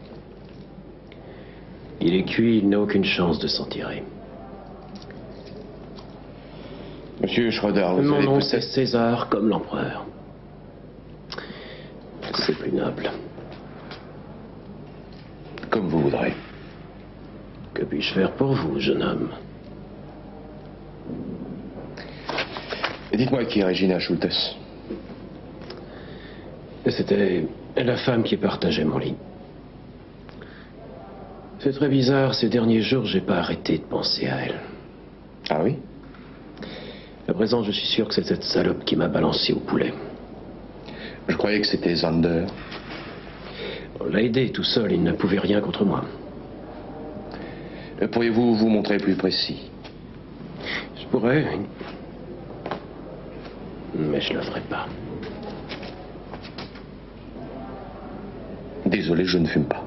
Il est cuit, il n'a aucune chance de s'en tirer. Monsieur Schroeder, vous Mon allez nom, peut-être- c'est César, comme l'empereur. C'est plus noble. Comme vous voudrez. Que puis-je faire pour vous, jeune homme? Et dites-moi qui est Regina Schultes. C'était la femme qui partageait mon lit. C'est très bizarre, ces derniers jours, j'ai pas arrêté de penser à elle. Ah oui? À présent, je suis sûr que c'est cette salope qui m'a balancé au poulet. Je croyais que c'était Zander. On l'a aidé tout seul, il ne pouvait rien contre moi. Pourriez-vous vous montrer plus précis? Je pourrais, mais je le ferai pas. Désolé, je ne fume pas.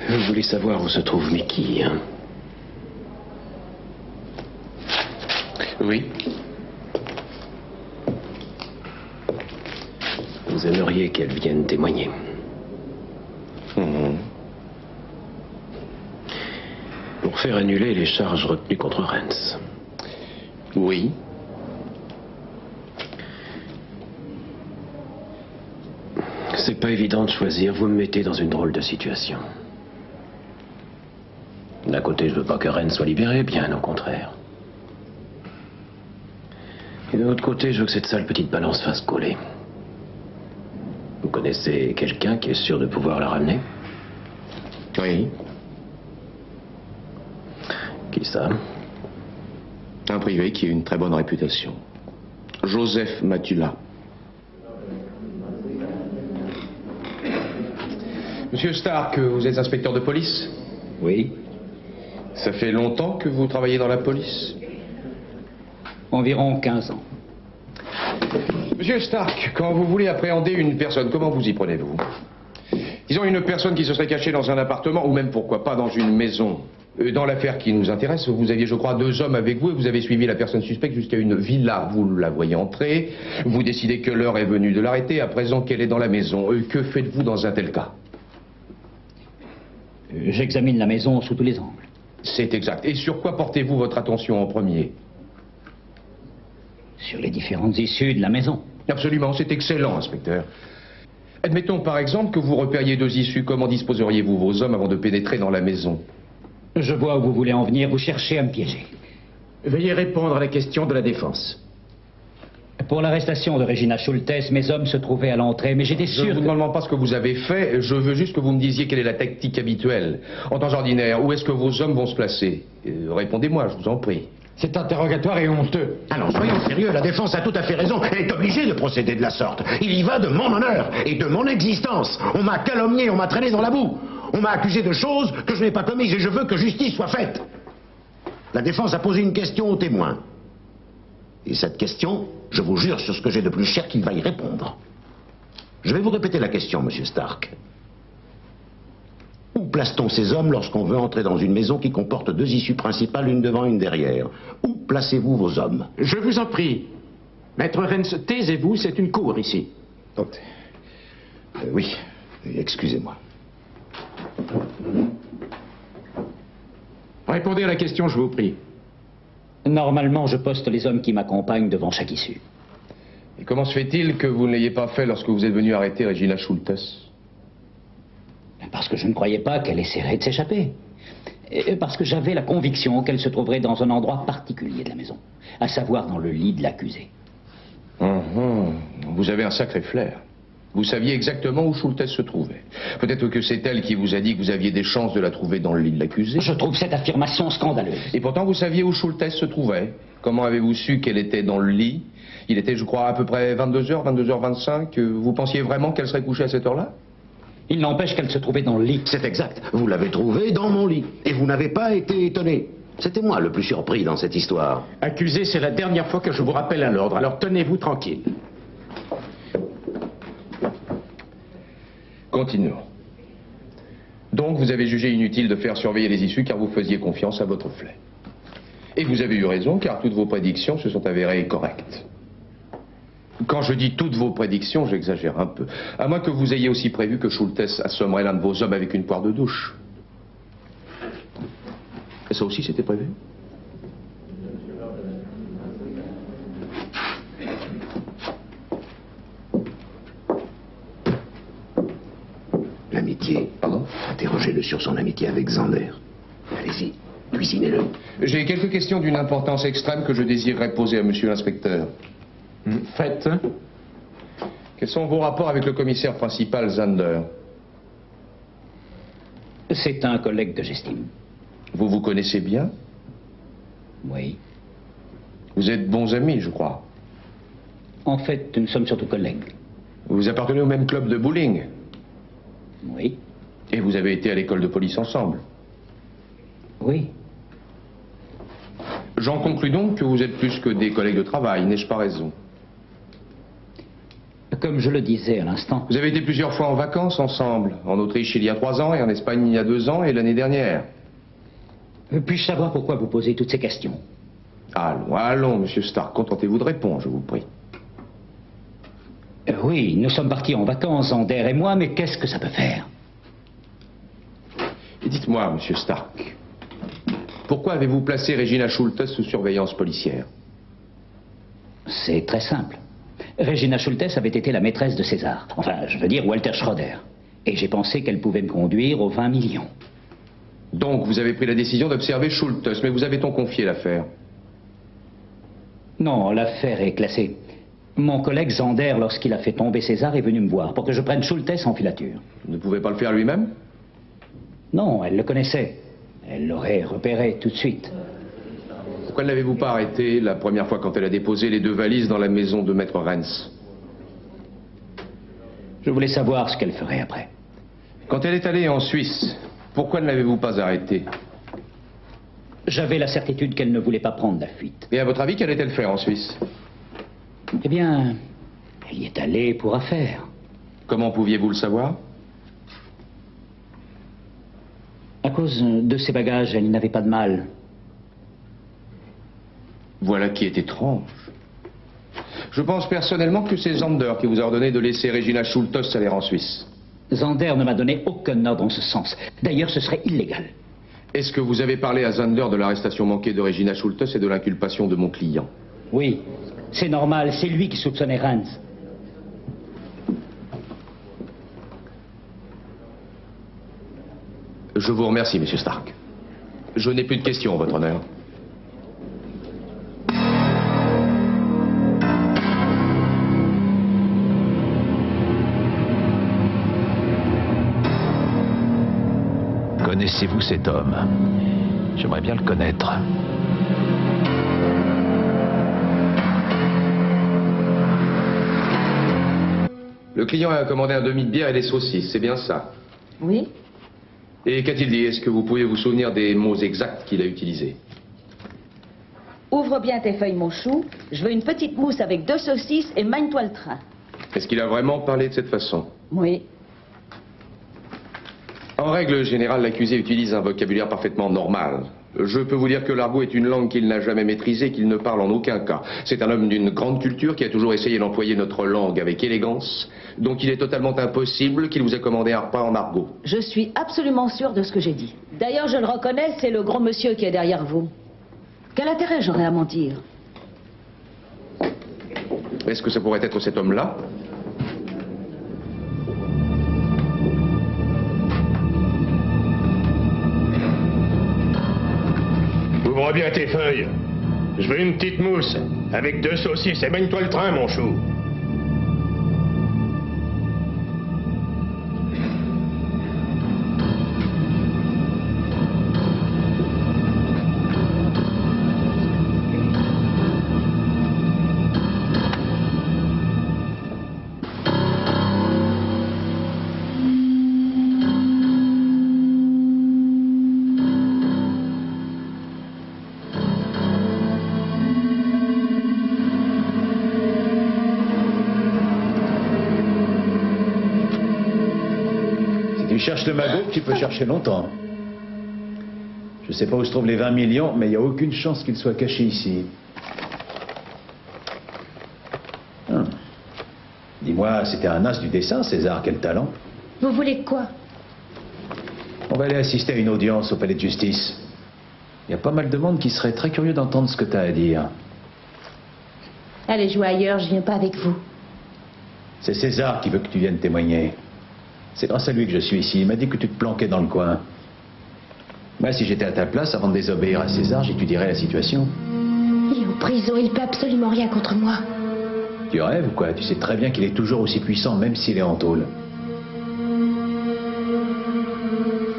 Vous voulez savoir où se trouve Mickey, hein? Oui. Vous aimeriez qu'elle vienne témoigner. Pour faire annuler les charges retenues contre Rennes. Oui. C'est pas évident de choisir, vous me mettez dans une drôle de situation. D'un côté, je veux pas que Rennes soit libérée, bien au contraire. Et de l'autre côté, je veux que cette sale petite balance fasse coller. Vous connaissez quelqu'un qui est sûr de pouvoir la ramener? Oui. Qui ça? Un privé qui a une très bonne réputation. Joseph Matula. Monsieur Stark, vous êtes inspecteur de police? Oui. Ça fait longtemps que vous travaillez dans la police? Environ 15 ans. Monsieur Stark, quand vous voulez appréhender une personne, comment vous y prenez-vous? Disons une personne qui se serait cachée dans un appartement, ou même pourquoi pas dans une maison. Dans l'affaire qui nous intéresse, vous aviez, je crois, 2 hommes avec vous et vous avez suivi la personne suspecte jusqu'à une villa. Vous la voyez entrer, vous décidez que l'heure est venue de l'arrêter, à présent qu'elle est dans la maison. Que faites-vous dans un tel cas? J'examine la maison sous tous les angles. C'est exact. Et sur quoi portez-vous votre attention en premier? Sur les différentes issues de la maison. Absolument, c'est excellent, inspecteur. Admettons par exemple que vous repériez 2 issues. Comment disposeriez-vous vos hommes avant de pénétrer dans la maison? Je vois où vous voulez en venir, vous cherchez à me piéger. Veuillez répondre à la question de la défense. Pour l'arrestation de Regina Schultes, mes hommes se trouvaient à l'entrée, mais j'étais sûr. Je ne vous demande pas ce que vous avez fait, je veux juste que vous me disiez quelle est la tactique habituelle. En temps ordinaire, où est-ce que vos hommes vont se placer? Répondez-moi, je vous en prie. Cet interrogatoire est honteux. Alors, soyons sérieux, la défense a tout à fait raison. Elle est obligée de procéder de la sorte. Il y va de mon honneur et de mon existence. On m'a calomnié, on m'a traîné dans la boue. On m'a accusé de choses que je n'ai pas commises et je veux que justice soit faite. La défense a posé une question au témoin. Et cette question, je vous jure sur ce que j'ai de plus cher qu'il va y répondre. Je vais vous répéter la question, monsieur Stark. Où place-t-on ces hommes lorsqu'on veut entrer dans une maison qui comporte 2 issues principales, une devant, une derrière? Où placez-vous vos hommes? Je vous en prie. Maître Renz, taisez-vous, c'est une cour ici. Oui, excusez-moi. Répondez à la question, je vous prie. Normalement, je poste les hommes qui m'accompagnent devant chaque issue. Et comment se fait-il que vous ne l'ayez pas fait lorsque vous êtes venu arrêter Regina Schultes? Parce que je ne croyais pas qu'elle essaierait de s'échapper. Et parce que j'avais la conviction qu'elle se trouverait dans un endroit particulier de la maison, à savoir dans le lit de l'accusé. Vous avez un sacré flair. Vous saviez exactement où Schultes se trouvait. Peut-être que c'est elle qui vous a dit que vous aviez des chances de la trouver dans le lit de l'accusé. Je trouve cette affirmation scandaleuse. Et pourtant, vous saviez où Schultes se trouvait. Comment avez-vous su qu'elle était dans le lit? Il était, je crois, à peu près 22h, 22h25. Vous pensiez vraiment qu'elle serait couchée à cette heure-là? Il n'empêche qu'elle se trouvait dans le lit. C'est exact. Vous l'avez trouvée dans mon lit. Et vous n'avez pas été étonné. C'était moi le plus surpris dans cette histoire. Accusé, c'est la dernière fois que je vous rappelle à l'ordre, alors tenez-vous tranquille. Continuons. Donc, vous avez jugé inutile de faire surveiller les issues car vous faisiez confiance à votre flair. Et vous avez eu raison car toutes vos prédictions se sont avérées correctes. Quand je dis toutes vos prédictions, j'exagère un peu. À moins que vous ayez aussi prévu que Schultes assommerait l'un de vos hommes avec une poire de douche. Et ça aussi, c'était prévu? L'amitié. Interrogez-le sur son amitié avec Zander. Allez-y, cuisinez-le. J'ai quelques questions d'une importance extrême que je désirerais poser à monsieur l'inspecteur. Faites. Quels sont vos rapports avec le commissaire principal, Zander? C'est un collègue que j'estime. Vous vous connaissez bien? Oui. Vous êtes bons amis, je crois. En fait, nous sommes surtout collègues. Vous appartenez au même club de bowling? Oui. Et vous avez été à l'école de police ensemble? Oui. J'en conclus donc que vous êtes plus que des collègues de travail, n'ai-je pas raison? Comme je le disais à l'instant. Vous avez été plusieurs fois en vacances ensemble, en Autriche il y a 3 ans, et en Espagne il y a 2 ans, et l'année dernière. Puis-je savoir pourquoi vous posez toutes ces questions? Allons, allons, monsieur Stark, contentez-vous de répondre, je vous prie. Oui, nous sommes partis en vacances, Zander et moi, mais qu'est-ce que ça peut faire? Et dites-moi, monsieur Stark, pourquoi avez-vous placé Regina Schultes sous surveillance policière? C'est très simple. Regina Schultes avait été la maîtresse de César. Enfin, je veux dire Walter Schroeder. Et j'ai pensé qu'elle pouvait me conduire aux 20 millions. Donc, vous avez pris la décision d'observer Schultes, mais vous avez-on confié l'affaire? Non, l'affaire est classée. Mon collègue Zander, lorsqu'il a fait tomber César, est venu me voir pour que je prenne Schultes en filature. Vous ne pouvez pas le faire lui-même? Non, elle le connaissait. Elle l'aurait repéré tout de suite. Pourquoi ne l'avez-vous pas arrêté la première fois quand elle a déposé les 2 valises dans la maison de Maître Rennes? Je voulais savoir ce qu'elle ferait après. Quand elle est allée en Suisse, pourquoi ne l'avez-vous pas arrêtée? J'avais la certitude qu'elle ne voulait pas prendre la fuite. Et à votre avis, qu'allait-elle faire en Suisse? Eh bien, elle y est allée pour affaire. Comment pouviez-vous le savoir? À cause de ses bagages, elle n'avait pas de mal. Voilà qui est étrange. Je pense personnellement que c'est Zander qui vous a ordonné de laisser Regina Schultes aller en Suisse. Zander ne m'a donné aucun ordre en ce sens. D'ailleurs, ce serait illégal. Est-ce que vous avez parlé à Zander de l'arrestation manquée de Regina Schultes et de l'inculpation de mon client? Oui, c'est normal, c'est lui qui soupçonnait Rennes. Je vous remercie, Monsieur Stark. Je n'ai plus de questions, Votre Honneur. Connaissez-vous cet homme? J'aimerais bien le connaître. Le client a commandé un demi de bière et des saucisses, c'est bien ça? Oui. Et qu'a-t-il dit? Est-ce que vous pouvez vous souvenir des mots exacts qu'il a utilisés? Ouvre bien tes feuilles, mon chou. Je veux une petite mousse avec 2 saucisses et mène-toi le train. Est-ce qu'il a vraiment parlé de cette façon? Oui. En règle générale, l'accusé utilise un vocabulaire parfaitement normal. Je peux vous dire que l'argot est une langue qu'il n'a jamais maîtrisée, qu'il ne parle en aucun cas. C'est un homme d'une grande culture qui a toujours essayé d'employer notre langue avec élégance, donc il est totalement impossible qu'il vous ait commandé un repas en argot. Je suis absolument sûre de ce que j'ai dit. D'ailleurs, je le reconnais, c'est le gros monsieur qui est derrière vous. Quel intérêt j'aurais à mentir? Est-ce que ça pourrait être cet homme-là? Ouvre bien tes feuilles. Je veux une petite mousse, avec 2 saucisses et mène-toi le train, mon chou. Tu cherches le magot, tu peux chercher longtemps. Je sais pas où se trouvent les 20 millions, mais il n'y a aucune chance qu'ils soient cachés ici. Dis-moi, c'était un as du dessin, César, quel talent. Vous voulez quoi? On va aller assister à une audience au palais de justice. Il y a pas mal de monde qui serait très curieux d'entendre ce que tu as à dire. Allez jouer ailleurs, je viens pas avec vous. C'est César qui veut que tu viennes témoigner. C'est grâce à lui que je suis ici. Il m'a dit que tu te planquais dans le coin. Moi, si j'étais à ta place, avant de désobéir à César, j'étudierais la situation. Il est en prison, il peut absolument rien contre moi. Tu rêves ou quoi? Tu sais très bien qu'il est toujours aussi puissant, même s'il est en tôle.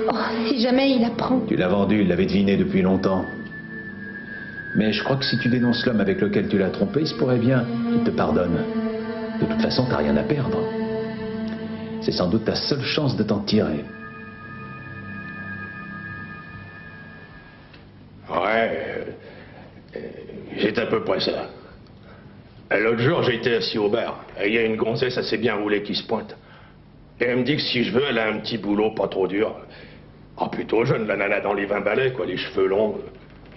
Oh, si jamais il apprend. Tu l'as vendu, il l'avait deviné depuis longtemps. Mais je crois que si tu dénonces l'homme avec lequel tu l'as trompé, il se pourrait bien qu'il te pardonne. De toute façon, t'as rien à perdre. C'est sans doute ta seule chance de t'en tirer. Ouais, c'est à peu près ça. L'autre jour, j'étais assis au bar, et il y a une gonzesse assez bien roulée qui se pointe. Et elle me dit que si je veux, elle a un petit boulot pas trop dur. Ah, plutôt jeune, la nana dans les 20 balais, quoi, les cheveux longs.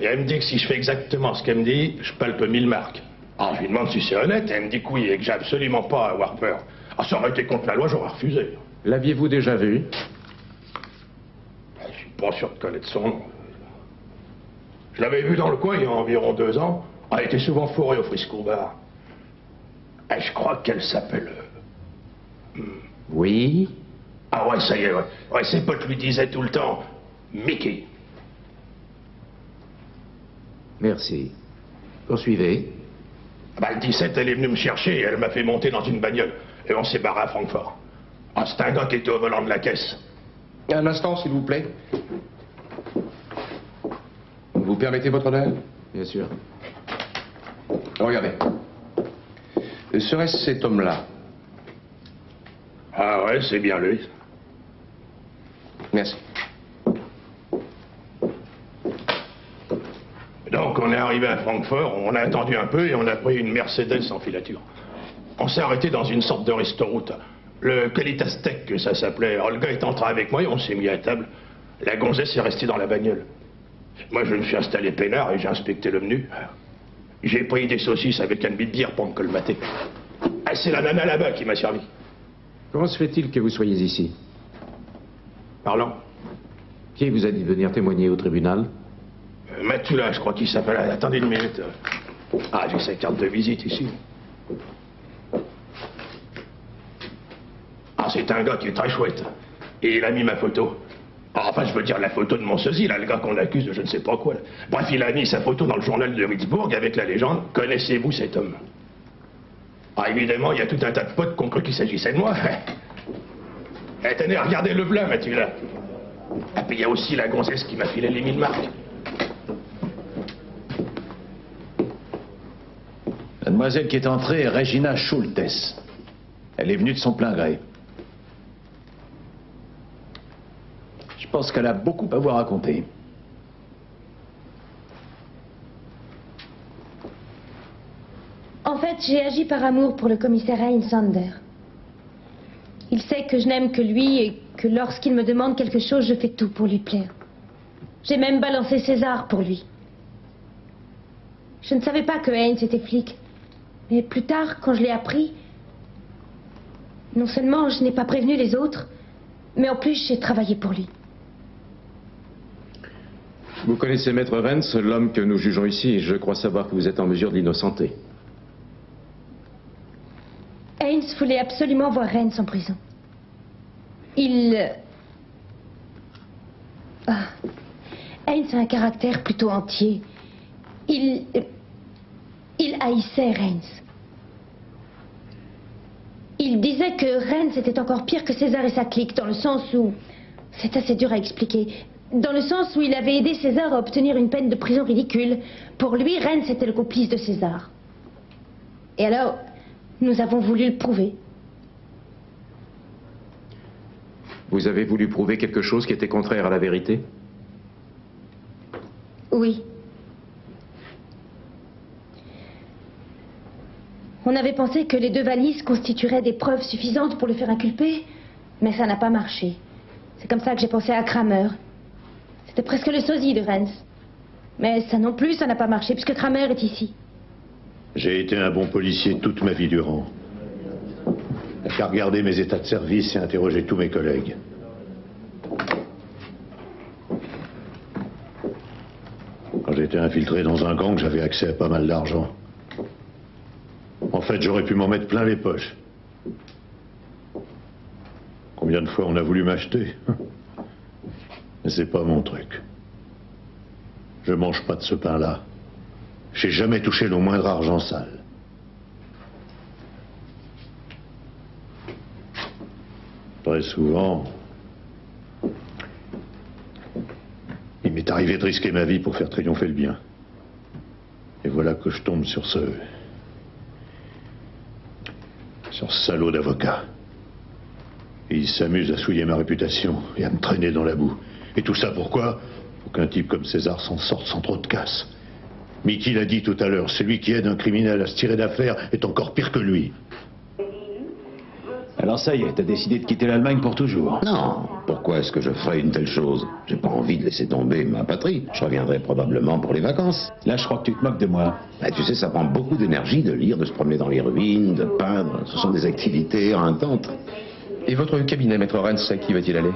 Et elle me dit que si je fais exactement ce qu'elle me dit, je palpe 1000 marques. Ah, je lui demande si c'est honnête, et elle me dit que oui, et que j'ai absolument pas à avoir peur. Ah, ça aurait été contre la loi, j'aurais refusé. L'aviez-vous déjà vu? Je suis pas sûr de connaître son nom. Je l'avais vu dans le coin il y a environ 2 ans. Elle était souvent fourrée au Frisco Bar. Et je crois qu'elle s'appelle... Oui? Ah ouais, ça y est, ouais. Ouais, ses potes lui disaient tout le temps Mickey. Merci. Poursuivez. Bah, le 17, elle est venue me chercher et elle m'a fait monter dans une bagnole. Et on s'est barré à Francfort. Ah, c'est un gars qui était au volant de la caisse. Un instant, s'il vous plaît. Vous permettez votre honneur? Bien sûr. Regardez. Serait-ce cet homme-là? Ah ouais, c'est bien lui. Merci. Donc on est arrivé à Francfort, on a attendu un peu et on a pris une Mercedes en filature. On s'est arrêté dans une sorte de restaurant, le Qualitas Tech que ça s'appelait. Olga est entrée avec moi et on s'est mis à table. La gonzesse est restée dans la bagnole. Moi je me suis installé peinard et j'ai inspecté le menu. J'ai pris des saucisses avec un demi de bière pour me colmater. Ah, c'est la nana là-bas qui m'a servi. Comment se fait-il que vous soyez ici? Pardon? Qui vous a dit de venir témoigner au tribunal? Matula, je crois qu'il s'appelle. Attendez une minute. Ah, j'ai sa carte de visite ici. Ah, c'est un gars qui est très chouette. Et il a mis ma photo. Ah, enfin, je veux dire la photo de mon sosie, là, le gars qu'on accuse de je ne sais pas quoi. Là. Bref, il a mis sa photo dans le journal de Ritzburg avec la légende « Connaissez-vous cet homme ?» Ah, évidemment, il y a tout un tas de potes qui ont cru qu'il s'agissait de moi. Eh, tenez, regardez le blanc, Matula. Ah, puis il y a aussi la gonzesse qui m'a filé les 1000 marques. La demoiselle qui est entrée est Regina Schultes. Elle est venue de son plein gré. Je pense qu'elle a beaucoup à vous raconter. En fait, j'ai agi par amour pour le commissaire Heinz Sander. Il sait que je n'aime que lui et que lorsqu'il me demande quelque chose, je fais tout pour lui plaire. J'ai même balancé César pour lui. Je ne savais pas que Heinz était flic. Mais plus tard, quand je l'ai appris, non seulement je n'ai pas prévenu les autres, mais en plus j'ai travaillé pour lui. Vous connaissez Maître Renz, l'homme que nous jugeons ici, et je crois savoir que vous êtes en mesure de l'innocenter. Heinz voulait absolument voir Renz en prison. Heinz a un caractère plutôt entier. Il haïssait Renz. Il disait que Renz était encore pire que César et sa clique, dans le sens où... C'est assez dur à expliquer. Dans le sens où il avait aidé César à obtenir une peine de prison ridicule. Pour lui, Renz était le complice de César. Et alors, nous avons voulu le prouver. Vous avez voulu prouver quelque chose qui était contraire à la vérité? Oui. On avait pensé que les 2 valises constitueraient des preuves suffisantes pour le faire inculper, mais ça n'a pas marché. C'est comme ça que j'ai pensé à Kramer. C'était presque le sosie de Renz. Mais ça non plus, ça n'a pas marché, puisque Kramer est ici. J'ai été un bon policier toute ma vie durant. J'ai regardé mes états de service et interrogé tous mes collègues. Quand j'étais infiltré dans un gang, j'avais accès à pas mal d'argent. En fait, j'aurais pu m'en mettre plein les poches. Combien de fois on a voulu m'acheter? Mais c'est pas mon truc. Je mange pas de ce pain-là. J'ai jamais touché le moindre argent sale. Très souvent, il m'est arrivé de risquer ma vie pour faire triompher le bien. Et voilà que je tombe sur ce salaud d'avocat. Et il s'amuse à souiller ma réputation et à me traîner dans la boue. Et tout ça pourquoi? Pour qu'un type comme César s'en sorte sans trop de casse. Mickey l'a dit tout à l'heure, celui qui aide un criminel à se tirer d'affaire est encore pire que lui. Alors ça y est, t'as décidé de quitter l'Allemagne pour toujours? Non, pourquoi est-ce que je ferais une telle chose? J'ai pas envie de laisser tomber ma patrie. Je reviendrai probablement pour les vacances. Là, je crois que tu te moques de moi. Bah, tu sais, ça prend beaucoup d'énergie de lire, de se promener dans les ruines, de peindre. Ce sont des activités éreintantes. Et votre cabinet, Maître Renz, à qui va-t-il aller?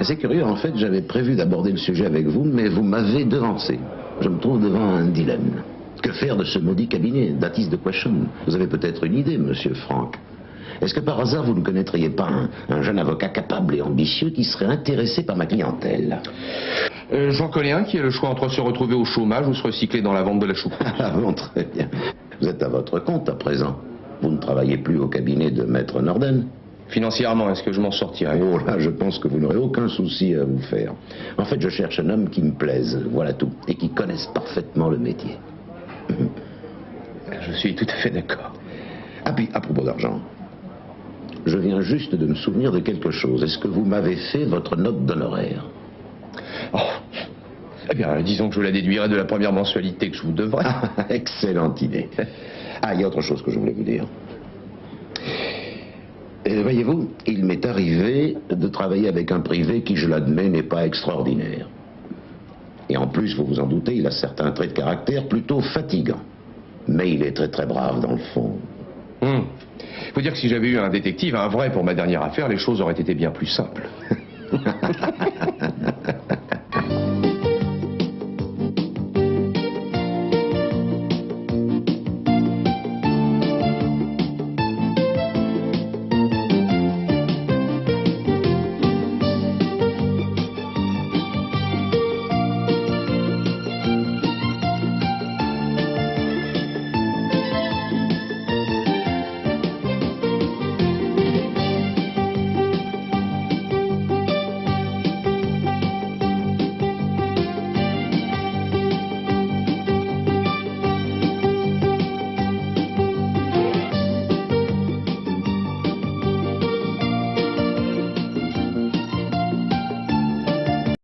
C'est curieux, en fait, j'avais prévu d'aborder le sujet avec vous, mais vous m'avez devancé. Je me trouve devant un dilemme. Que faire de ce maudit cabinet, Datis de Quaschon? Vous avez peut-être une idée, monsieur Franck. Est-ce que par hasard vous ne connaîtriez pas un jeune avocat capable et ambitieux qui serait intéressé par ma clientèle? J'en connais un qui a le choix entre se retrouver au chômage ou se recycler dans la vente de la choucroute. Ah bon, très bien. Vous êtes à votre compte à présent. Vous ne travaillez plus au cabinet de Maître Norden. Financièrement, est-ce que je m'en sortirai? Oh là, je pense que vous n'aurez aucun souci à vous faire. En fait, je cherche un homme qui me plaise, voilà tout, et qui connaisse parfaitement le métier. Je suis tout à fait d'accord. Ah puis, à propos d'argent, je viens juste de me souvenir de quelque chose. Est-ce que vous m'avez fait votre note d'honoraire? Oh. Eh bien, disons que je la déduirai de la première mensualité que je vous devrais. Excellente idée. Ah, il y a autre chose que je voulais vous dire. Voyez-vous, il m'est arrivé de travailler avec un privé qui, je l'admets, n'est pas extraordinaire. Et en plus, vous vous en doutez, il a certains traits de caractère plutôt fatigants. Mais il est très très brave dans le fond. Faut dire que si j'avais eu un détective, un vrai pour ma dernière affaire, les choses auraient été bien plus simples.